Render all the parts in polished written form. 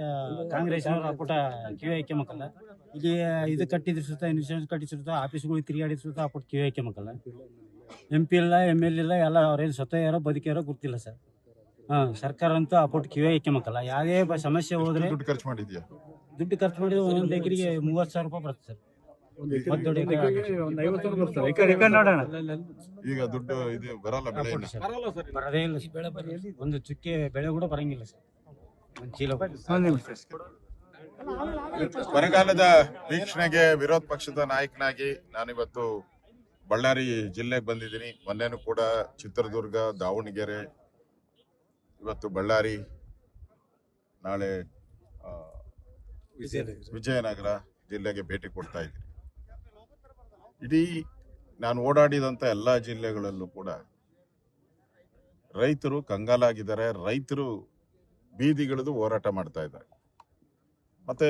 ಕಾಂಗ್ರೆಸ್ನವರು ಅಪ್ಪಟ ಕಿವಿ ಹಾಕ್ಯಮಕ್ಕಲ್ಲ. ಇಲ್ಲಿ ಇದು ಕಟ್ಟಿದ್ರು ಸುತ್ತ ಇನ್ಶೂರೆನ್ಸ್ ಕಟ್ಟಿಸಿರ್ತ ಆಫೀಸ್ಗಳು ತಿರುಗಾಡಿದ್ರು ಸುತ್ತ ಅಪ್ಪಟ ಕಿವಿ ಹಾಕ್ಯಮಕ್ಕಲ್ಲ. MP ಇಲ್ಲ ML ಇಲ್ಲ, ಎಲ್ಲ ಅವ್ರೇನು ಸ್ವತಃ ಯಾರೋ ಬದುಕ್ಯಾರೋ ಗೊತ್ತಿಲ್ಲ ಸರ್. ಸರ್ಕಾರ ಅಂತೂ ಅಪ್ಪಟ ಕಿವಿ ಹಾಕ್ಯಮಕ್ಕಲ್ಲ. ಯಾವುದೇ ಸಮಸ್ಯೆ ಹೋದ್ರೆ ದುಡ್ಡು ಖರ್ಚು ಮಾಡಿದ್ಯಾ? ದುಡ್ಡು ಖರ್ಚು ಮಾಡಿದ್ರೆ ಒಂದೊಂದು ಎಕರೆಗೆ 30,000 ರೂಪಾಯಿ ಬರುತ್ತೆ ಸರ್. ಈಗ ದುಡ್ಡು ಇದು ಬರಲ್ಲ, ಬೆಳೆ ಬರದೇ ಇಲ್ಲ, ಒಂದು ಚುಕ್ಕೆ ಬೆಳೆ ಕೂಡ ಬರಂಗಿಲ್ಲ ಸರ್. ಒಂದು ಚೀಲ ಬರಗಾಲದ ವೀಕ್ಷಣೆಗೆ ವಿರೋಧ ಪಕ್ಷದ ನಾಯಕನಾಗಿ ನಾನಿವತ್ತು ಬಳ್ಳಾರಿ ಜಿಲ್ಲೆಗೆ ಬಂದಿದ್ದೀನಿ. ಮೊನ್ನೆನೂ ಕೂಡ ಚಿತ್ರದುರ್ಗ, ದಾವಣಗೆರೆ, ಇವತ್ತು ಬಳ್ಳಾರಿ, ನಾಳೆ ವಿಜಯನಗರ ಜಿಲ್ಲೆಗೆ ಭೇಟಿ ಕೊಡ್ತಾ ಇದ್ದೀನಿ. ಇಡೀ ನಾನು ಓಡಾಡಿದಂಥ ಎಲ್ಲ ಜಿಲ್ಲೆಗಳಲ್ಲೂ ಕೂಡ ರೈತರು ಕಂಗಾಲಾಗಿದ್ದಾರೆ. ರೈತರು ಬೀದಿಗಿಳಿದು ಹೋರಾಟ ಮಾಡ್ತಾ ಇದ್ದಾರೆ. ಮತ್ತೆ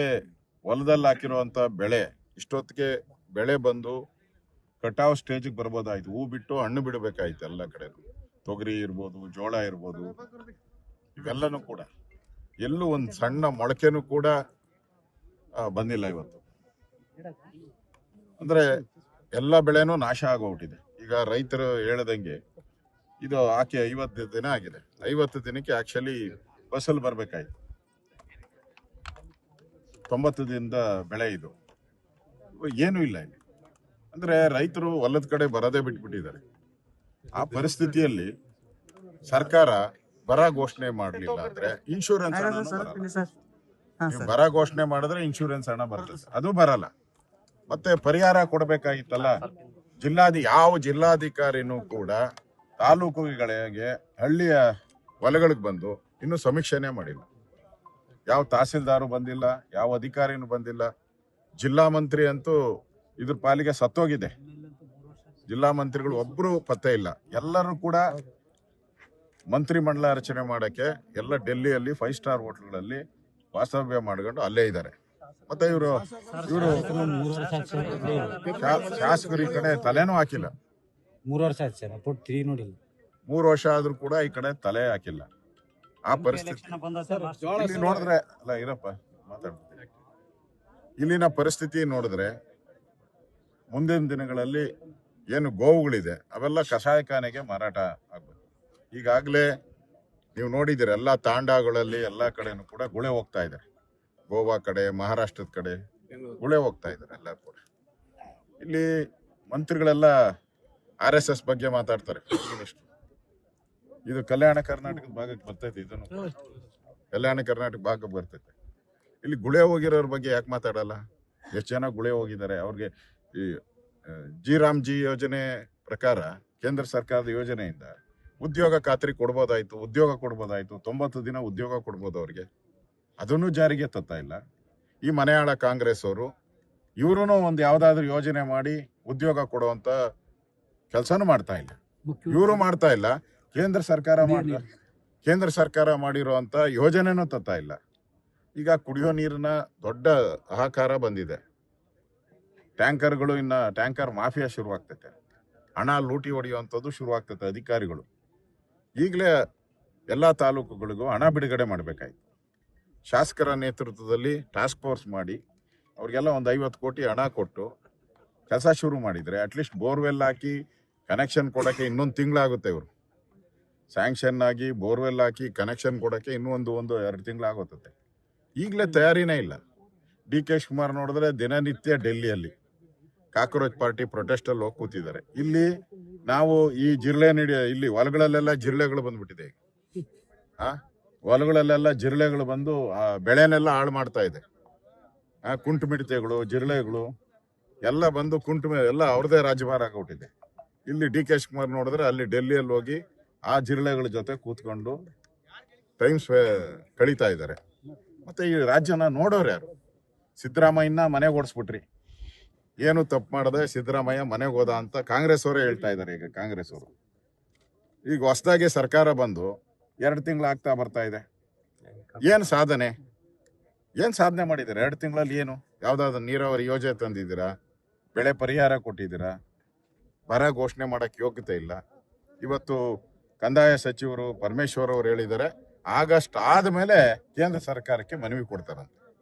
ಹೊಲದಲ್ಲಿ ಹಾಕಿರುವಂಥ ಬೆಳೆ ಇಷ್ಟೊತ್ತಿಗೆ ಬೆಳೆ ಬಂದು ಕಟಾವ್ ಸ್ಟೇಜಿಗೆ ಬರ್ಬೋದಾಯ್ತು. ಹೂ ಬಿಟ್ಟು ಹಣ್ಣು ಬಿಡಬೇಕಾಯ್ತು. ಎಲ್ಲ ಕಡೆ ತೊಗರಿ ಇರ್ಬೋದು, ಜೋಳ ಇರ್ಬೋದು, ಇವೆಲ್ಲನೂ ಕೂಡ ಎಲ್ಲೂ ಒಂದು ಸಣ್ಣ ಮೊಳಕೆನೂ ಕೂಡ ಬಂದಿಲ್ಲ ಇವತ್ತು. ಅಂದ್ರೆ ಎಲ್ಲ ಬೆಳೆನೂ ನಾಶ ಆಗೋಗ್ಬಿಟ್ಟಿದೆ. ಈಗ ರೈತರು ಹೇಳದಂಗೆ ಇದು ಆಕೆ 50 ದಿನ ಆಗಿದೆ. 50 ದಿನಕ್ಕೆ ಆಕ್ಚುಲಿ ಫಸಲ್ ಬರ್ಬೇಕಾಯ್ತು. 90 ದಿನದ ಬೆಳೆ ಇದು. ಏನೂ ಇಲ್ಲ ಇಲ್ಲಿ. ಅಂದ್ರೆ ರೈತರು ಹೊಲದ ಕಡೆ ಬರದೇ ಬಿಟ್ಬಿಟ್ಟಿದ್ದಾರೆ. ಆ ಪರಿಸ್ಥಿತಿಯಲ್ಲಿ ಸರ್ಕಾರ ಬರ ಘೋಷಣೆ ಮಾಡಲಿಲ್ಲ ಅಂದ್ರೆ ಇನ್ಶೂರೆನ್ಸ್ ಬರ ಘೋಷಣೆ ಮಾಡಿದ್ರೆ ಇನ್ಶೂರೆನ್ಸ್ ಹಣ ಬರ್ತದೆ, ಅದು ಬರಲ್ಲ. ಮತ್ತೆ ಪರಿಹಾರ ಕೊಡಬೇಕಾಗಿತ್ತಲ್ಲ. ಯಾವ ಜಿಲ್ಲಾಧಿಕಾರಿನೂ ಕೂಡ ತಾಲೂಕುಗಳಿಗೆ, ಹಳ್ಳಿಯ ಹೊಲಗಳಿಗೆ ಬಂದು ಇನ್ನೂ ಸಮೀಕ್ಷೆನೇ ಮಾಡಿಲ್ಲ. ಯಾವ ತಹಸೀಲ್ದಾರು ಬಂದಿಲ್ಲ, ಯಾವ ಅಧಿಕಾರಿನೂ ಬಂದಿಲ್ಲ. ಜಿಲ್ಲಾ ಮಂತ್ರಿ ಅಂತೂ ಇದ್ರ ಪಾಲಿಗೆ ಸತ್ತೋಗಿದೆ. ಜಿಲ್ಲಾ ಮಂತ್ರಿಗಳು ಒಬ್ರು ಪತ್ತೆ ಇಲ್ಲ. ಎಲ್ಲರೂ ಕೂಡ ಮಂತ್ರಿ ಮಂಡಲ ರಚನೆ ಮಾಡಕ್ಕೆ ಎಲ್ಲ ಡೆಲ್ಲಿಯಲ್ಲಿ 5 ಸ್ಟಾರ್ ಹೋಟೆಲ್ಗಳಲ್ಲಿ ವಾಸ್ತವ್ಯ ಮಾಡ್ಕೊಂಡು ಅಲ್ಲೇ ಇದ್ದಾರೆ. ಮತ್ತೆ ಇವರು ಶಾಸಕರು ಈ ಕಡೆ ತಲೆನೂ ಹಾಕಿಲ್ಲ. 3 ವರ್ಷ ಆಯ್ತು ಸರ್, ಅಪ್ಪಟ ತಿರುಗಿ ನೋಡಿಲ್ಲ. 3 ವರ್ಷ ಆದ್ರೂ ಕೂಡ ಈ ಕಡೆ ತಲೆ ಹಾಕಿಲ್ಲ. ಆ ಪರಿಸ್ಥಿತಿ ಇಲ್ಲಿ ನೋಡಿದ್ರೆ, ಅಲ್ಲ ಇರಪ್ಪ ಮಾತಾಡ್ತೀನಿ, ಇಲ್ಲಿನ ಪರಿಸ್ಥಿತಿ ನೋಡಿದ್ರೆ ಮುಂದಿನ ದಿನಗಳಲ್ಲಿ ಏನು ಗೋವುಗಳಿದೆ ಅವೆಲ್ಲ ಕಷಾಯಖಾನೆಗೆ ಮಾರಾಟ ಆಗ್ಬೇಕು. ಈಗಾಗಲೇ ನೀವು ನೋಡಿದ್ದೀರ ಎಲ್ಲ ತಾಂಡಾಗಳಲ್ಲಿ ಎಲ್ಲ ಕಡೆನೂ ಕೂಡ ಗುಳೆ ಹೋಗ್ತಾ ಇದ್ದಾರೆ. ಗೋವಾ ಕಡೆ, ಮಹಾರಾಷ್ಟ್ರದ ಕಡೆ ಗುಳೆ ಹೋಗ್ತಾ ಇದ್ದಾರೆ ಎಲ್ಲ ಕೂಡ. ಇಲ್ಲಿ ಮಂತ್ರಿಗಳೆಲ್ಲ RSS ಬಗ್ಗೆ ಮಾತಾಡ್ತಾರೆ. ಇದು ಕಲ್ಯಾಣ ಕರ್ನಾಟಕದ ಭಾಗಕ್ಕೆ ಬರ್ತೈತೆ. ಇದನ್ನು ಕಲ್ಯಾಣ ಕರ್ನಾಟಕ ಭಾಗಕ್ಕೆ ಬರ್ತೈತೆ. ಇಲ್ಲಿ ಗುಳೆ ಹೋಗಿರೋರ ಬಗ್ಗೆ ಯಾಕೆ ಮಾತಾಡಲ್ಲ? ಎಷ್ಟು ಜನ ಗುಳೆ ಹೋಗಿದ್ದಾರೆ? ಅವ್ರಿಗೆ ಈ ಜಿ ಯೋಜನೆ ಪ್ರಕಾರ ಕೇಂದ್ರ ಸರ್ಕಾರದ ಯೋಜನೆಯಿಂದ ಉದ್ಯೋಗ ಖಾತ್ರಿ ಕೊಡ್ಬೋದಾಯ್ತು, ಉದ್ಯೋಗ ಕೊಡ್ಬೋದಾಯ್ತು, 90 ದಿನ ಉದ್ಯೋಗ ಕೊಡ್ಬೋದು ಅವ್ರಿಗೆ. ಅದನ್ನು ಜಾರಿಗೆ ತತ್ತಾ ಇಲ್ಲ ಈ ಮನೆಯಾಳ ಕಾಂಗ್ರೆಸ್ ಅವರು. ಇವ್ರೂ ಒಂದು ಯಾವ್ದಾದ್ರು ಯೋಜನೆ ಮಾಡಿ ಉದ್ಯೋಗ ಕೊಡುವಂತ ಕೆಲಸನೂ ಮಾಡ್ತಾ ಇಲ್ಲ. ಇವರು ಮಾಡ್ತಾ ಇಲ್ಲ. ಕೇಂದ್ರ ಸರ್ಕಾರ ಮಾಡಿರುವಂತ ಯೋಜನೆನೂ ತತ್ತಾ ಇಲ್ಲ. ಈಗ ಕುಡಿಯೋ ನೀರಿನ ದೊಡ್ಡ ಹಾಹಾಕಾರ ಬಂದಿದೆ. ಟ್ಯಾಂಕರ್ಗಳು, ಇನ್ನ ಟ್ಯಾಂಕರ್ ಮಾಫಿಯಾ ಶುರುವಾಗ್ತೈತೆ. ಹಣ ಲೂಟಿ ಹೊಡೆಯುವಂಥದ್ದು ಶುರುವಾಗ್ತೈತೆ. ಅಧಿಕಾರಿಗಳು ಈಗಲೇ ಎಲ್ಲ ತಾಲೂಕುಗಳಿಗೂ ಹಣ ಬಿಡುಗಡೆ ಮಾಡಬೇಕಾಯ್ತು. ಶಾಸಕರ ನೇತೃತ್ವದಲ್ಲಿ ಟಾಸ್ಕ್ ಫೋರ್ಸ್ ಮಾಡಿ ಅವ್ರಿಗೆಲ್ಲ ಒಂದು 50 ಕೋಟಿ ಹಣ ಕೊಟ್ಟು ಕೆಲಸ ಶುರು ಮಾಡಿದರೆ ಅಟ್ಲೀಸ್ಟ್ ಬೋರ್ವೆಲ್ ಹಾಕಿ ಕನೆಕ್ಷನ್ ಕೊಡೋಕ್ಕೆ ಇನ್ನೊಂದು ತಿಂಗಳಾಗುತ್ತೆ. ಇವರು ಸ್ಯಾಂಕ್ಷನ್ ಆಗಿ ಬೋರ್ವೆಲ್ ಹಾಕಿ ಕನೆಕ್ಷನ್ ಕೊಡೋಕ್ಕೆ ಇನ್ನೂ 1-2 ತಿಂಗಳಾಗುತ್ತದೆ. ಈಗಲೇ ತಯಾರಿನೇ ಇಲ್ಲ. DK ಶಿವಕುಮಾರ್ ನೋಡಿದ್ರೆ ದಿನನಿತ್ಯ ಡೆಲ್ಲಿಯಲ್ಲಿ ಕಾಕ್ರೋಚ್ ಪಾರ್ಟಿ ಪ್ರೊಟೆಸ್ಟಲ್ಲಿ ಹೋಗಿ ಕೂತಿದ್ದಾರೆ. ಇಲ್ಲಿ ನಾವು ಈ ಜಿರಳೆ ಇಲ್ಲಿ ಹೊಲಗಳಲ್ಲೆಲ್ಲ ಜಿರಳೆಗಳು ಬಂದ್ಬಿಟ್ಟಿದೆ. ಹೊಲಗಳಲ್ಲೆಲ್ಲ ಜಿರಳೆಗಳು ಬಂದು ಬೆಳೆನೆಲ್ಲ ಹಾಳು ಮಾಡ್ತಾ ಇದೆ. ಕುಂಟು ಮಿಡತೆಗಳು, ಜಿರಳೆಗಳು ಎಲ್ಲ ಬಂದು ಎಲ್ಲ ಅವ್ರದೇ ರಾಜ್ಯಭಾರ ಆಗೋಗ್ಬಿಟ್ಟಿದೆ. ಇಲ್ಲಿ DK ಶಿವಕುಮಾರ್ ನೋಡಿದ್ರೆ ಅಲ್ಲಿ ಡೆಲ್ಲಿಯಲ್ಲಿ ಹೋಗಿ ಆ ಜಿರಳೆಗಳ ಜೊತೆ ಕೂತ್ಕೊಂಡು ಕಳೀತಾ ಇದ್ದಾರೆ. ಮತ್ತೆ ಈ ರಾಜ್ಯನ ನೋಡೋರು ಯಾರು? ಸಿದ್ದರಾಮಯ್ಯನ ಮನೆಗೆ ಓಡಿಸ್ಬಿಟ್ರಿ. ಏನು ತಪ್ಪು ಮಾಡದೆ ಸಿದ್ದರಾಮಯ್ಯ ಮನೆಗೆ ಹೋದ ಅಂತ ಕಾಂಗ್ರೆಸ್ ಅವರೇ ಹೇಳ್ತಾ ಇದ್ದಾರೆ. ಈಗ ಕಾಂಗ್ರೆಸ್ ಅವರು ಈಗ ಹೊಸದಾಗಿ ಸರ್ಕಾರ ಬಂದು 2 ತಿಂಗಳು ಆಗ್ತಾ ಬರ್ತಾ ಇದೆ. ಏನು ಸಾಧನೆ ಮಾಡಿದ್ದಾರೆ 2 ತಿಂಗಳಲ್ಲಿ? ಏನು ಯಾವ್ದಾದ್ರು ನೀರಾವರಿ ಯೋಜನೆ ತಂದಿದ್ದೀರಾ? ಬೆಳೆ ಪರಿಹಾರ ಕೊಟ್ಟಿದ್ದೀರಾ? ಬರ ಘೋಷಣೆ ಮಾಡಕ್ ಯೋಗ್ಯತೆ ಇಲ್ಲ. ಇವತ್ತು ಕಂದಾಯ ಸಚಿವರು ಪರಮೇಶ್ವರ್ ಅವರು ಹೇಳಿದ್ದಾರೆ ಆಗಸ್ಟ್ ಆದ್ಮೇಲೆ ಕೇಂದ್ರ ಸರ್ಕಾರಕ್ಕೆ ಮನವಿ ಕೊಡ್ತಾರಂತೆ.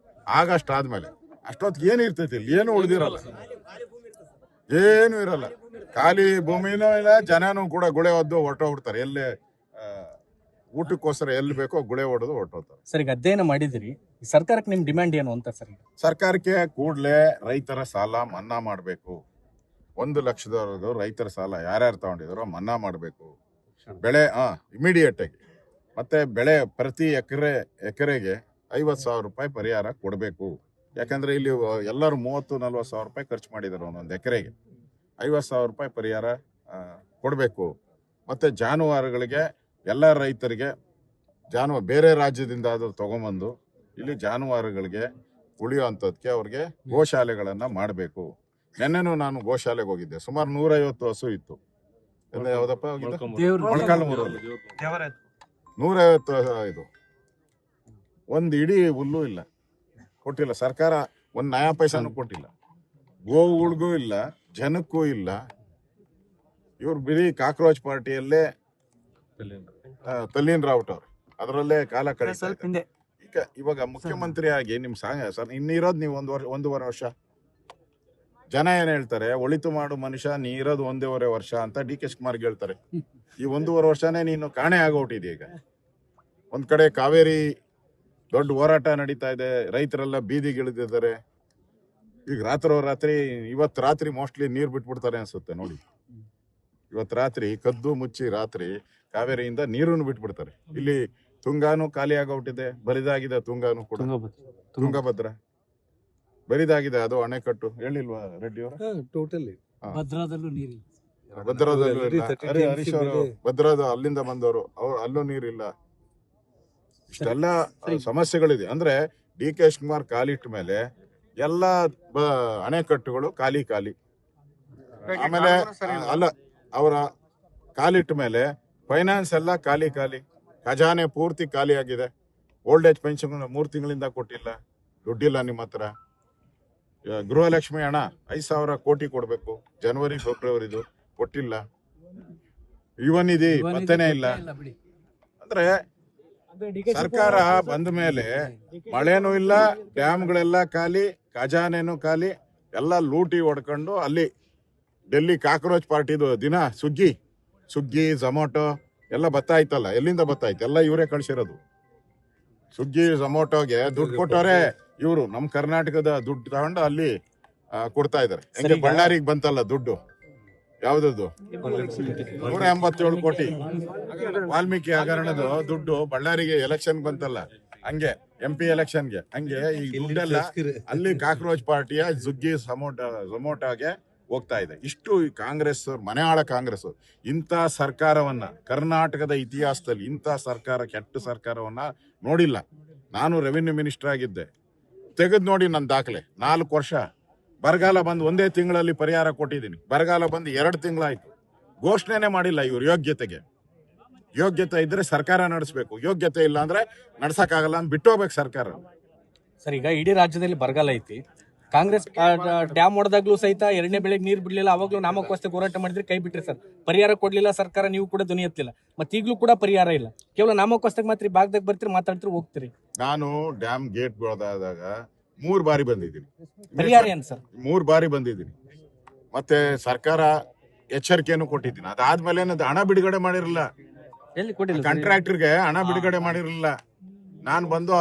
ಆಗಸ್ಟ್ ಆದ್ಮೇಲೆ ಅಷ್ಟೊತ್ತಿಗೆ ಏನು ಇರ್ತೈತಿ ಇಲ್ಲಿ? ಏನು ಉಳಿದಿರಲ್ಲ, ಏನು ಇರಲ್ಲ, ಖಾಲಿ ಭೂಮಿನೂ ಇಲ್ಲ, ಜನನೂ ಕೂಡ ಗುಳೆ ಹೊದ್ದು ಹೊರಟೋಗ್ಬಿಡ್ತಾರೆ. ಎಲ್ಲಿ ಊಟಕ್ಕೋಸ್ಕರ ಎಲ್ಲಿ ಬೇಕೋ ಗುಳೆ ಹೊಡೆದು ಹೊರಟೋಗ್ತಾರೆ. ಸರ್, ಈಗ ಅಧ್ಯಯನ ಮಾಡಿದಿರಿ, ಸರ್ಕಾರಕ್ಕೆ ನಿಮ್ ಡಿಮ್ಯಾಂಡ್ ಏನು ಅಂತ ಸರ್? ಸರ್ಕಾರಕ್ಕೆ ಕೂಡಲೇ ರೈತರ ಸಾಲ ಮನ್ನಾ ಮಾಡಬೇಕು. 1 ಲಕ್ಷದವರೆಗೂ ರೈತರ ಸಾಲ ಯಾರ್ಯಾರು ತಗೊಂಡಿದಾರೋ ಮನ್ನಾ ಮಾಡಬೇಕು. ಬೆಳೆ ಇಮಿಡಿಯೇಟ್ ಆಗಿ. ಮತ್ತೆ ಬೆಳೆ ಪ್ರತಿ ಎಕರೆಗೆ 50,000 ರೂಪಾಯಿ ಪರಿಹಾರ ಕೊಡಬೇಕು. ಯಾಕಂದ್ರೆ ಇಲ್ಲಿ ಎಲ್ಲರೂ 30-40 ಸಾವಿರ ರೂಪಾಯಿ ಖರ್ಚು ಮಾಡಿದ್ದಾರೆ ಒಂದೊಂದು ಎಕರೆಗೆ. 50,000 ರೂಪಾಯಿ ಪರಿಹಾರ ಕೊಡಬೇಕು. ಮತ್ತೆ ಜಾನುವಾರುಗಳಿಗೆ ಎಲ್ಲ ರೈತರಿಗೆ ಬೇರೆ ರಾಜ್ಯದಿಂದ ಅದು ತಗೊಂಬಂದು ಇಲ್ಲಿ ಜಾನುವಾರುಗಳಿಗೆ ಉಳಿಯುವಂಥದ್ಕೆ ಅವ್ರಿಗೆ ಗೋಶಾಲೆಗಳನ್ನ ಮಾಡಬೇಕು. ನೆನ್ನೆನೂ ನಾನು ಗೋಶಾಲೆಗೆ ಹೋಗಿದ್ದೆ. ಸುಮಾರು 150 ಹಸು ಇತ್ತು. ಯಾವ್ದಪ್ಪ ಮೊಳಕಾಲ್ಮೂರಲ್ಲಿ 150 ಇದು. ಒಂದು ಇಡೀ ಹುಲ್ಲು ಇಲ್ಲ, ಕೊಟ್ಟಿಲ್ಲ ಸರ್ಕಾರ. ಒಂದು ನಯಾ ಪೈಸಾನು ಕೊಟ್ಟಿಲ್ಲ. ಗೋವುಗಳಿಗೂ ಇಲ್ಲ, ಜನಕ್ಕೂ ಇಲ್ಲ. ಇವ್ರು ಬಿಡಿ ಕಾಕ್ರೋಚ್ ಪಾರ್ಟಿಯಲ್ಲೇ ತಲ್ಲೀನ್ ರಾವುಟ್ ಅವ್ರು ಅದರಲ್ಲೇ ಕಾಲ ಕಳೀತಾರೆ. ಈಗ ಇವಾಗ ಮುಖ್ಯಮಂತ್ರಿ ಆಗಿ ನಿಮ್ ಸರ್ ಇನ್ನಿರೋದು ನೀವು 1.5 ವರ್ಷ. ಜನ ಏನ್ ಹೇಳ್ತಾರೆ, ಒಳಿತು ಮಾಡು ಮನುಷ್ಯ ನೀ ಇರೋದು 1.5 ವರ್ಷ ಅಂತ ಡಿ ಕೆ ಶಿವಕುಮಾರ್ಗೆ ಹೇಳ್ತಾರೆ. ಈ 1.5 ವರ್ಷನೇ ನೀನು ಕಾಣೆ ಆಗೋಟಿದೆ. ಈಗ ಒಂದ್ ಕಡೆ ಕಾವೇರಿ ದೊಡ್ಡ ಹೋರಾಟ ನಡೀತಾ ಇದೆ, ರೈತರೆಲ್ಲ ಬೀದಿಗಿಳಿದಿದ್ದಾರೆ. ಈಗ ರಾತ್ರಿ ಇವತ್ತು ರಾತ್ರಿ ಮೋಸ್ಟ್ಲಿ ನೀರು ಬಿಟ್ಬಿಡ್ತಾರೆ ಅನ್ಸುತ್ತೆ ನೋಡಿ. ಇವತ್ತು ರಾತ್ರಿ ಕದ್ದು ಮುಚ್ಚಿ ರಾತ್ರಿ ಕಾವೇರಿಯಿಂದ ನೀರನ್ನು ಬಿಟ್ಬಿಡ್ತಾರೆ. ಇಲ್ಲಿ ತುಂಗಾನು ಖಾಲಿ ಆಗೋಟಿದೆ, ಬರಿದಾಗಿದೆ. ತುಂಗಾನು ಕೂಡ ತುಂಗಭದ್ರ ಬರಿದಾಗಿದೆ. ಅದು ಅಣೆಕಟ್ಟು ಹೇಳಿಲ್ವಾ ರೆಡ್ಡಿ ಅವರು? ಟೋಟಲಿ ಭದ್ರಾದಲ್ಲೂ ನೀರಿಲ್ಲ. ಹರೀಶ್ ಅವರು ಭದ್ರಾದ ಅಲ್ಲಿಂದ ಬಂದವರು, ಅಲ್ಲೂ ನೀರಿಲ್ಲ. ಇಷ್ಟೆಲ್ಲ ಸಮಸ್ಯೆಗಳಿದೆ. ಅಂದ್ರೆ ಡಿ ಕೆ ಶಿವಕುಮಾರ್ ಕಾಲಿಟ್ಟ ಮೇಲೆ ಎಲ್ಲ ಅಣೆಕಟ್ಟುಗಳು ಖಾಲಿ. ಆಮೇಲೆ ಅಲ್ಲ, ಅವರ ಕಾಲಿಟ್ಟ ಮೇಲೆ ಫೈನಾನ್ಸ್ ಎಲ್ಲ ಖಾಲಿ. ಖಜಾನೆ ಪೂರ್ತಿ ಖಾಲಿ ಆಗಿದೆ. ಓಲ್ಡ್ ಏಜ್ ಪೆನ್ಷನ್ 3 ತಿಂಗಳಿಂದ ಕೊಟ್ಟಿಲ್ಲ, ದುಡ್ಡಿಲ್ಲ ನಿಮ್ಮ ಹತ್ರ. ಗೃಹಲಕ್ಷ್ಮಿ ಹಣ 5,000 ಕೋಟಿ ಕೊಡ್ಬೇಕು, ಜನವರಿ ಫೆಬ್ರವರಿದು ಕೊಟ್ಟಿಲ್ಲ. ಯುವ ನಿಧಿ ಪತ್ತೆನೇ ಇಲ್ಲ. ಅಂದ್ರೆ ಸರ್ಕಾರ ಬಂದ ಮೇಲೆ ಮಳೆನೂ ಇಲ್ಲ, ಡ್ಯಾಮ್ಗಳೆಲ್ಲ ಖಾಲಿ, ಖಜಾನೆನೂ ಖಾಲಿ, ಎಲ್ಲ ಲೂಟಿ ಹೊಡ್ಕೊಂಡು ಅಲ್ಲಿ ಡೆಲ್ಲಿ ಕಾಕ್ರೋಚ್ ಪಾರ್ಟಿದು ದಿನ ಸುಗ್ಗಿ ಝೊಮ್ಯಾಟೊ ಎಲ್ಲ ಬತ್ತಾಯ್ತಲ್ಲ. ಎಲ್ಲಿಂದ ಬತ್ತಾಯ್ತು? ಎಲ್ಲ ಇವರೇ ಕಳ್ಸಿರೋದು. ಸ್ವಿಗ್ಗಿ ಝೊಮ್ಯಾಟೊಗೆ ದುಡ್ಡು ಕೊಟ್ಟವ್ರೆ ಇವರು. ನಮ್ಮ ಕರ್ನಾಟಕದ ದುಡ್ಡು ತಗೊಂಡು ಅಲ್ಲಿ ಕೊಡ್ತಾ ಇದಾರೆ. ಹೆಂಗೆ ಬಳ್ಳಾರಿಗೆ ಬಂತಲ್ಲ ದುಡ್ಡು, ಯಾವ್ದದ್ದು 187 ಕೋಟಿ ವಾಲ್ಮೀಕಿ ಹಗರಣದ ದುಡ್ಡು ಬಳ್ಳಾರಿಗೆ ಎಲೆಕ್ಷನ್ ಬಂತಲ್ಲ, ಹಂಗೆ MP ಎಲೆಕ್ಷನ್ಗೆ. ಹಂಗೆ ಈ ದುಡ್ಡೆಲ್ಲ ಅಲ್ಲಿ ಕಾಕ್ರೋಚ್ ಪಾರ್ಟಿಯ ಸ್ವಿಗ್ಗಿ ಝೊಮ್ಯಾಟೊಗೆ ಹೋಗ್ತಾ ಇದೆ. ಇಷ್ಟು ಕಾಂಗ್ರೆಸ್, ಮನೆಯಾಳ ಕಾಂಗ್ರೆಸ್ ಇಂಥ ಸರ್ಕಾರವನ್ನ ಕರ್ನಾಟಕದ ಇತಿಹಾಸದಲ್ಲಿ ಇಂಥ ಸರ್ಕಾರ, ಕೆಟ್ಟ ಸರ್ಕಾರವನ್ನ ನೋಡಿಲ್ಲ. ನಾನು ರೆವಿನ್ಯೂ ಮಿನಿಸ್ಟರ್ ಆಗಿದ್ದೆ, ತೆಗೆದು ನೋಡಿ ನನ್ನ ದಾಖಲೆ. 4 ವರ್ಷ ಬರಗಾಲ ಬಂದು 1 ತಿಂಗಳಲ್ಲಿ ಪರಿಹಾರ ಕೊಟ್ಟಿದ್ದೀನಿ. ಬರಗಾಲ ಬಂದು 2 ತಿಂಗಳಾಯ್ತು. ಘೋಷಣೆನೇ ಮಾಡಿಲ್ಲ ಇವ್ರು. ಯೋಗ್ಯತೆ ಇದ್ರೆ ಸರ್ಕಾರ ನಡೆಸಬೇಕು, ಯೋಗ್ಯತೆ ಇಲ್ಲ ಅಂದ್ರೆ ನಡ್ಸಕ್ಕಾಗಲ್ಲ ಅಂತ ಬಿಟ್ಟು ಹೋಗ್ಬೇಕು ಸರ್ಕಾರ. ಸರ್, ಈಗ ಇಡೀ ರಾಜ್ಯದಲ್ಲಿ ಬರಗಾಲ ಐತಿ. ಕಾಂಗ್ರೆಸ್ ಡ್ಯಾಮ್ ಹೊಡೆದಾಗ್ಲೂ ಸಹಿತ 2ನೇ ಬೆಳೆಗೆ ನೀರು ಬಿಡ್ಲಿಲ್ಲ. ಅವಾಗ್ಲೂ ನಾಮಕೋಸ್ತೆ ಹೋರಾಟ ಮಾಡಿದ್ರೆ ಕೈ ಬಿಟ್ರಿ ಸರ್. ಪರಿಹಾರ ಕೊಡ್ಲಿಲ್ಲ ಸರ್ಕಾರ, ನೀವು ಕೂಡ ಧ್ವನಿ ಎತ್ತಲಿಲ್ಲ. ಮತ್ತೆ ಈಗಲೂ ಕೂಡ ಪರಿಹಾರ ಇಲ್ಲ. ಕೇವಲ ನಾಮಕೋಸ್ತೆಗೆ ಮಾತ್ರ ಭಾಗದಾಗ ಬರ್ತೀರಿ, ಮಾತಾಡ್ತೀರಿ, ಹೋಗ್ತೀರಿ. ನಾನು ಡ್ಯಾಮ್ ಗೇಟ್ ಬಿಡೋದಾದಾಗ 3 ಬಾರಿ ಬಂದಿದ್ದೀನಿ. ಪರಿಹಾರ ಏನ್ ಸರ್? 3 ಬಾರಿ ಬಂದಿದ್ದೀನಿ. ಮತ್ತೆ ಸರ್ಕಾರ ಎಚ್ಚರಿಕೆಯನ್ನು ಕೊಟ್ಟಿದ್ದೀನಿ. ಅದಾದ್ಮೇಲೆ ಹಣ ಬಿಡುಗಡೆ ಮಾಡಿರಲಿಲ್ಲ. ಎಲ್ಲಿ ಕೊಟ್ಟಿಲ್ಲ? ಕಾಂಟ್ರಾಕ್ಟರ್ಗೆ ಹಣ ಬಿಡುಗಡೆ ಮಾಡಿರಲಿಲ್ಲ. ನಾನು ಬಂದು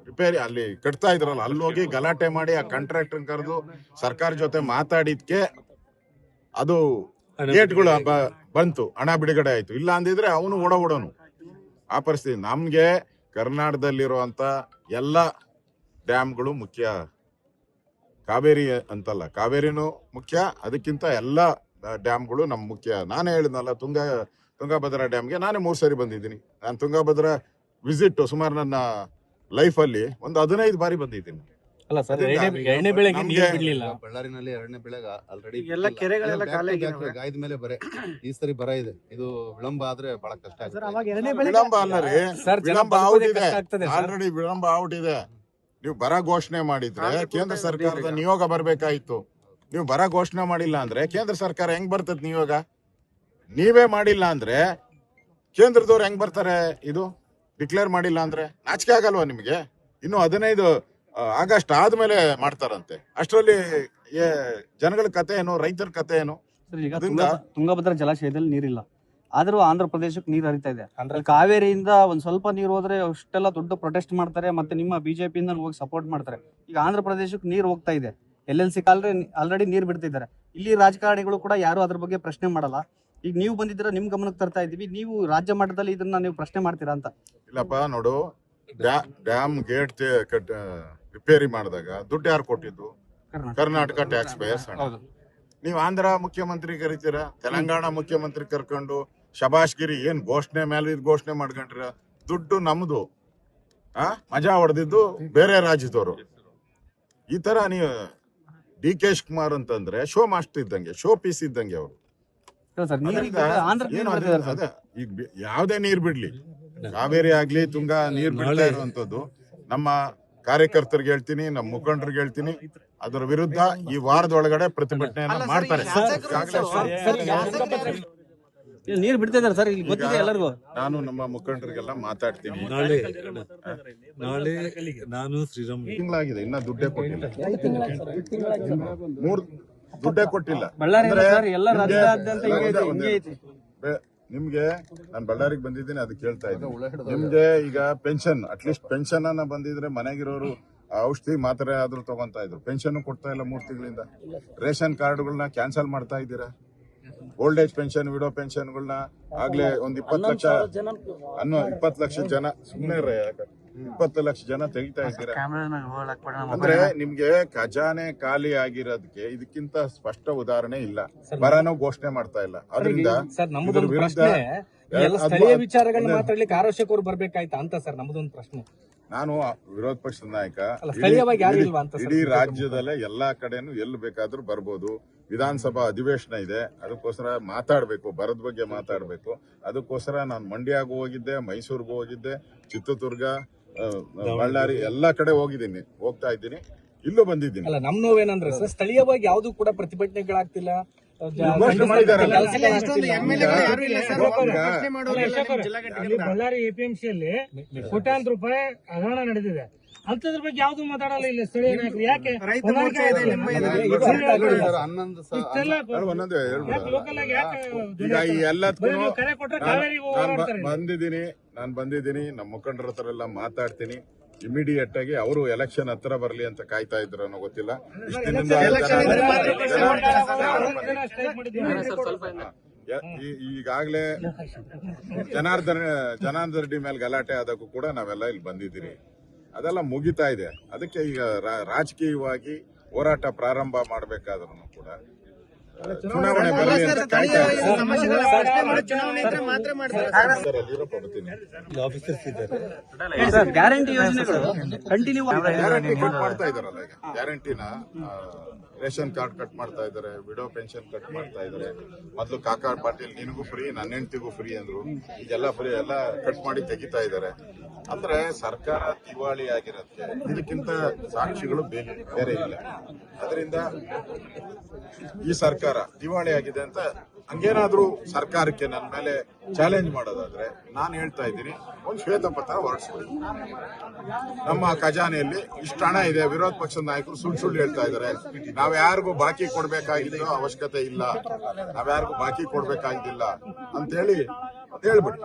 ರಿಪೇರಿ ಅಲ್ಲಿ ಕಟ್ತಾ ಇದ್ರಲ್ಲ, ಅಲ್ಲಿ ಹೋಗಿ ಗಲಾಟೆ ಮಾಡಿ ಆ ಕಾಂಟ್ರಾಕ್ಟರ್ ಕರೆದು ಸರ್ಕಾರ ಜೊತೆ ಮಾತಾಡಿದ್ಕೆ ಅದು ಗೇಟ್ಗಳು ಬಂತು, ಹಣ ಬಿಡುಗಡೆ ಆಯ್ತು. ಇಲ್ಲ ಅಂದಿದ್ರೆ ಅವನು ಓಡೋನು ಆ ಪರಿಸ್ಥಿತಿ. ನಮ್ಗೆ ಕರ್ನಾಟಕದಲ್ಲಿರುವಂತ ಎಲ್ಲ ಡ್ಯಾಮ್ಗಳು ಮುಖ್ಯ. ಕಾವೇರಿ ಅಂತಲ್ಲ, ಕಾವೇರಿನೂ ಮುಖ್ಯ, ಅದಕ್ಕಿಂತ ಎಲ್ಲ ಡ್ಯಾಮ್ಗಳು ನಮ್ ಮುಖ್ಯ. ನಾನೇ ಹೇಳಿದ್ನಲ್ಲ, ತುಂಗಭದ್ರಾ ಡ್ಯಾಮ್ಗೆ ನಾನೇ 3 ಸರಿ ಬಂದಿದ್ದೀನಿ. ನಾನು ತುಂಗಭದ್ರಾ ವಿಸಿಟ್ ಸುಮಾರು ನನ್ನ ಲೈಫಲ್ಲಿ ಒಂದು 15 ಬಾರಿ ಬಂದಿದ್ದೀನಿ. ಅಲ್ಲ ಸರ್, 2ನೇ ಬೆಳೆಗೆ ನೀರು ಬಿಡ್ಲಿಲ್ಲ. ಬಳ್ಳಾರಿನಲ್ಲಿ 2ನೇ ಬೆಳೆಗೆ ಆಲ್ರೆಡಿ ಎಲ್ಲ ಕೆರೆಗಳೆಲ್ಲ ಖಾಲಿ ಗಾಯದ ಮೇಲೆ ಬರೆ ಈ ಸರಿ ಬರ ಇದೆ. ಇದು ವಿಳಂಬ ಆದ್ರೆ ಬಹಳ ಕಷ್ಟ ಆಗುತ್ತೆ. ವಿಳಂಬ ಅಲ್ಲ ರೀ, ಸರ್, ವಿಳಂಬ ಆಲ್ರೆಡಿ ವಿಳಂಬ ಔಟ್ ಇದೆ. ನೀವು ಬರ ಘೋಷಣೆ ಮಾಡಿದ್ರೆ ಕೇಂದ್ರ ಸರ್ಕಾರದ ನಿಯೋಗ ಬರ್ಬೇಕಾಯ್ತು. ನೀವು ಬರ ಘೋಷಣೆ ಮಾಡಿಲ್ಲ ಅಂದ್ರೆ ಕೇಂದ್ರ ಸರ್ಕಾರ ಹೆಂಗ್ ಬರ್ತದ ನಿಯೋಗ? ನೀವೇ ಮಾಡಿಲ್ಲ ಅಂದ್ರೆ ಕೇಂದ್ರದವ್ರು ಹೆಂಗ್ ಬರ್ತಾರೆ? ಇದು ಡಿಕ್ಲೇರ್ ಮಾಡಿಲ್ಲ ಅಂದ್ರೆ ನಾಚಿಕೆ ಆಗಲ್ವಾ ನಿಮಗೆ? ಇನ್ನು 15 ಆಗಸ್ಟ್ ಆದ್ಮೇಲೆ ಮಾಡ್ತಾರಂತೆ. ಅಷ್ಟರಲ್ಲಿ ಜನಗಳ ಕತೆ ಏನು, ರೈತರ ಕತೆ ಏನು? ಸರ್, ಈಗ ಅದರಿಂದ ತುಂಗಭದ್ರಾ ಜಲಾಶಯದಲ್ಲಿ ನೀರಿಲ್ಲ, ಆದ್ರೂ ಆಂಧ್ರ ಪ್ರದೇಶಕ್ಕೆ ನೀರು ಹರಿತಾ ಇದೆ. ಅಂದ್ರೆ ಕಾವೇರಿಯಿಂದ ಒಂದ್ ಸ್ವಲ್ಪ ನೀರು ಹೋದ್ರೆ ಅಷ್ಟೆಲ್ಲ ದೊಡ್ಡ ಪ್ರೊಟೆಸ್ಟ್ ಮಾಡ್ತಾರೆ, ಮತ್ತೆ ನಿಮ್ಮ ಬಿಜೆಪಿಯಿಂದ ಹೋಗಿ ಸಪೋರ್ಟ್ ಮಾಡ್ತಾರೆ. ಈಗ ಆಂಧ್ರ ಪ್ರದೇಶಕ್ಕೆ ನೀರು ಹೋಗ್ತಾ ಇದೆ, LLC ಆಲ್ರೆಡಿ ನೀರು ಬಿಡ್ತಿದ್ದಾರೆ. ಇಲ್ಲಿ ರಾಜಕಾರಣಿಗಳು ಕೂಡ ಯಾರು ಅದ್ರ ಬಗ್ಗೆ ಪ್ರಶ್ನೆ ಮಾಡಲ್ಲ. ಈಗ ನೀವು ಬಂದಿದ್ದೀರಾ, ನಿಮ್ ಗಮನಕ್ಕೆ ತರ್ತಾ ಇದೀವಿ. ನೀವು ರಾಜ್ಯ ಮಟ್ಟದಲ್ಲಿ ಇದನ್ನ ನೀವು ಪ್ರಶ್ನೆ ಮಾಡ್ತೀರಾ ಅಂತ? ಇಲ್ಲಪ್ಪ, ನೋಡು, ಡ್ಯಾಮ್ ಗೇಟ್ ರಿಪೇರಿ ಮಾಡಿದಾಗ ದುಡ್ಡು ಯಾರು ಕೊಟ್ಟಿದ್ದು? ಕರ್ನಾಟಕ ಟ್ಯಾಕ್ಸ್ ಪೇಯರ್ಸ್ ಹಣ. ನೀವು ಆಂಧ್ರ ಮುಖ್ಯಮಂತ್ರಿ ಕರಿತೀರಾ, ತೆಲಂಗಾಣ ಮುಖ್ಯಮಂತ್ರಿ ಕರ್ಕೊಂಡು ಶಬಾಷ್ಗಿರಿ ಏನ್ ಘೋಷಣೆ ಮೇಲೆ ಘೋಷಣೆ ಮಾಡ್ಕೊಂಡ್ರ? ದುಡ್ಡು ನಮ್ದು, ಮಜಾ ಹೊಡೆದಿದ್ದು ಬೇರೆ ರಾಜ್ಯದವರು. ಈ ತರ ನೀವು DK ಶಿವಕುಮಾರ್ ಅಂತಂದ್ರೆ ಶೋ ಮಾಸ್ಟರ್ ಇದ್ದಂಗೆ, ಶೋ ಪೀಸ್ ಇದ್ದಂಗೆ ಅವರು. ಈಗ ಯಾವ್ದೇ ನೀರ್ ಬಿಡ್ಲಿ, ಕಾವೇರಿ ಆಗ್ಲಿ ತುಂಗಾ ನೀರ್ ಬಿಡ್ತಾ ಇರುವಂತದ್ದು ನಮ್ಮ ಕಾರ್ಯಕರ್ತರಿಗೆ ಹೇಳ್ತೀನಿ, ನಮ್ಮ ಮುಖಂಡರಿಗೆ ಹೇಳ್ತೀನಿ, ಅದರ ವಿರುದ್ಧ ಈ ವಾರದೊಳಗಡೆ ಪ್ರತಿಭಟನೆಯನ್ನ ಮಾಡ್ತಾರೆ. ನೀರು ಬಿಡ್ತಾ ಇದಾರೆ ಸರ್, ಇಲ್ಲಿ ಗೊತ್ತಿದೆ ಎಲ್ಲರಿಗೂ. ನಾನು ನಮ್ಮ ಮುಖಂಡರಿಗೆಲ್ಲ ಮಾತಾಡ್ತೀನಿ. ನಾಳೆ ನಾನು ಶ್ರೀರಾಮ್ ತಿಂಗಳಾಗಿದೆ, ಇನ್ನ ದುಡ್ಡೇ ಕೊಟ್ಟಿಲ್ಲ. 3 ದುಡ್ಡೇ ಕೊಟ್ಟಿಲ್ಲ. ಬಳ್ಳಾರಿ ಅಂದ್ರೆ ಸರ್, ಎಲ್ಲ ರಾಜ್ಯಾದ್ಯಂತ ನಿಮ್ಗೆ ನಾನು ಬಳ್ಳಾರಿಗೆ ಬಂದಿದ್ದೀನಿ, ಅದಕ್ಕೆ ಹೇಳ್ತಾ ಇದ್ದೀನಿ. ನಿಮ್ಗೆ ಈಗ ಪೆನ್ಷನ್, ಅಟ್ಲೀಸ್ಟ್ ಪೆನ್ಷನ್ ಅನ್ನ ಬಂದಿದ್ರೆ ಮನೆಗಿರೋರು ಔಷಧಿ ಮಾತ್ರೆ ಆದ್ರೂ ತಗೊಂತಾ ಇದ್ರು. ಪೆನ್ಷನ್ ಕೊಡ್ತಾ ಇಲ್ಲ 3 ತಿಂಗಳಿಂದ. ರೇಷನ್ ಕಾರ್ಡ್ಗಳನ್ನ ಕ್ಯಾನ್ಸಲ್ ಮಾಡ್ತಾ ಇದ್ದೀರಾ. ಓಲ್ಡ್ ಏಜ್ ಪೆನ್ಷನ್, ವಿಡೋ ಪೆನ್ಷನ್ಗಳನ್ನ ಆಗ್ಲೇ ಒಂದ್ 20 ಲಕ್ಷ 20 ಲಕ್ಷ ಜನ, ಸುಮ್ಮನೆ 20 ಲಕ್ಷ ಜನ ತೆಗಿತಾ ಇದ್ದೀರಾ. ಅಂದ್ರೆ ನಿಮ್ಗೆ ಖಜಾನೆ ಖಾಲಿ ಆಗಿರೋದಕ್ಕೆ ಇದಕ್ಕಿಂತ ಸ್ಪಷ್ಟ ಉದಾಹರಣೆ ಇಲ್ಲ. ಬರನೂ ಘೋಷಣೆ ಮಾಡ್ತಾ ಇಲ್ಲ. ಅದರಿಂದ ಸರ್, ನಮ್ಮದೊಂದು ಪ್ರಶ್ನೆ, ಎಲ್ಲ ಸ್ಥಳೀಯ ವಿಚಾರಗಳನ್ನ ಮಾತಾಡ್ಲಿಕ್ಕೆ ಆರೋಗ್ಯಕರು ಬರ್ಬೇಕಾಯ್ತಾ ಅಂತ ಸರ್ ನಮ್ಮದೊಂದು ಪ್ರಶ್ನೆ. ನಾನು ವಿರೋಧ ಪಕ್ಷದ ನಾಯಕ, ಸ್ಥಳೀಯವಾಗಿ ಯಾರು ಇಲ್ವಾ ಅಂತ ಸರ್? ಇಡೀ ರಾಜ್ಯದಲ್ಲೇ ಎಲ್ಲಾ ಕಡೆನೂ ಎಲ್ಲಿ ಬೇಕಾದ್ರೂ ಬರ್ಬೋದು. ವಿಧಾನಸಭಾ ಅಧಿವೇಶನ ಇದೆ, ಅದಕ್ಕೋಸ್ಕರ ಮಾತಾಡ್ಬೇಕು, ಬರದ ಬಗ್ಗೆ ಮಾತಾಡ್ಬೇಕು. ಅದಕ್ಕೋಸ್ಕರ ನಾನು ಮಂಡ್ಯಗೂ ಹೋಗಿದ್ದೆ, ಮೈಸೂರಿಗೂ ಹೋಗಿದ್ದೆ, ಚಿತ್ರದುರ್ಗ, ಬಳ್ಳಾರಿ ಎಲ್ಲಾ ಕಡೆ ಹೋಗ್ತಾ ಇದ್ದೀನಿ, ಇಲ್ಲೂ ಬಂದಿದ್ದೀನಿ. ಅಲ್ಲ, ನಮ್ ನೋವೇನಂದ್ರೆ ಸರ್, ಸ್ಥಳೀಯವಾಗಿ ಯಾವ್ದು ಕೂಡ ಪ್ರತಿಭಟನೆಗಳಾಗ್ತಿಲ್ಲ. ಬಳ್ಳಾರಿ APMCಯಲ್ಲಿ ಕೋಟ್ಯಾಂತರ ರೂಪಾಯಿ ಹಗರಣ ನಡೆದಿದೆ, ಅಂತದ್ರ ಬಗ್ಗೆ ಯಾವ್ದು ಮಾತಾಡಲ್ಲ ಇಲ್ಲಿ ಸ್ಥಳೀಯ ನಾಯಕರು. ಯಾಕೆ ಈಗ ಈ ಎಲ್ಲದಕ್ಕೂ ಕರೆ ಕೊಟ್ಟರೆ ಕಾವೇರಿ ನಾನು ಬಂದಿದ್ದೀನಿ, ನಮ್ಮ ಮುಖಂಡರ ಹತ್ರ ಎಲ್ಲ ಮಾತಾಡ್ತೀನಿ. ಇಮಿಡಿಯೇಟ್ ಆಗಿ ಅವರು ಎಲೆಕ್ಷನ್ ಹತ್ರ ಬರ್ಲಿ ಅಂತ ಕಾಯ್ತಾ ಇದ್ರು ಅನ್ನೋ ಗೊತ್ತಿಲ್ಲ. ಈಗಾಗಲೇ ಜನಾರ್ದನ್ ರೆಡ್ಡಿ ಮೇಲೆ ಗಲಾಟೆ ಆದಕ್ಕೂ ಕೂಡ ನಾವೆಲ್ಲ ಇಲ್ಲಿ ಬಂದಿದ್ದೀರಿ. ಅದೆಲ್ಲ ಮುಗಿತಾ ಇದೆ. ಅದಕ್ಕೆ ಈಗ ರಾಜಕೀಯವಾಗಿ ಹೋರಾಟ ಪ್ರಾರಂಭ ಮಾಡಬೇಕಾದ್ರೂ ಕೂಡ ಚುನಾವಣೆ ಬರಲಿ ಅಂತ ಕಾಯ್ತಾ ಸರ್, ಗ್ಯಾರಂಟಿ ಯೋಜನೆಗಳು ಕಂಟಿನ್ಯೂ ಗ್ಯಾರಂಟಿ ಕಟ್ ಮಾಡ್ತಾ ಇದಾರಲ್ಲ. ಈಗ ಗ್ಯಾರಂಟಿನ ರೇಷನ್ ಕಾರ್ಡ್ ಕಟ್ ಮಾಡ್ತಾ ಇದಾರೆ, ವಿಡೋ ಪೆನ್ಷನ್ ಕಟ್ ಮಾಡ್ತಾ ಇದಾರೆ. ಮೊದಲು ಕಾಕಾ ಪಾಟೀಲ್ ನಿನಗೂ ಫ್ರೀ, ನನ್ನ ಹೆಂಡತಿಗೂ ಫ್ರೀ ಅಂದ್ರು. ಈಗೆಲ್ಲ ಫ್ರೀ ಎಲ್ಲ ಕಟ್ ಮಾಡಿ ತೆಗಿತಾ ಇದಾರೆ. ಅಂದ್ರೆ ಸರ್ಕಾರ ದಿವಾಳಿ ಆಗಿರೋದಕ್ಕೆ ಇದಕ್ಕಿಂತ ಸಾಕ್ಷಿಗಳು ಬೇರೆ ಇಲ್ಲ. ಅದರಿಂದ ಈ ಸರ್ಕಾರ ದಿವಾಳಿ ಆಗಿದೆ ಅಂತ ಹಂಗೇನಾದ್ರೂ ಸರ್ಕಾರಕ್ಕೆ ನನ್ನ ಮೇಲೆ ಚಾಲೆಂಜ್ ಮಾಡೋದಾದ್ರೆ ನಾನು ಹೇಳ್ತಾ ಇದ್ದೀನಿ, ಒಂದು ಶ್ವೇತಪತ್ರ ಹೊರಡಿಸ್ಬಿಡಿ. ನಮ್ಮ ಖಜಾನೆಯಲ್ಲಿ ಇಷ್ಟು ಹಣ ಇದೆ, ವಿರೋಧ ಪಕ್ಷದ ನಾಯಕರು ಸುಳ್ಳು ಹೇಳ್ತಾ ಇದ್ದಾರೆ, ನಾವ್ಯಾರಿಗೂ ಬಾಕಿ ಕೊಡ್ಬೇಕಾಗಿದ್ದು ಅವಶ್ಯಕತೆ ಇಲ್ಲ, ನಾವ್ಯಾರಿಗೂ ಬಾಕಿ ಕೊಡ್ಬೇಕಾಗಿದ್ದಿಲ್ಲ ಅಂತ ಹೇಳಿ ಹೇಳ್ಬಿಡಿ.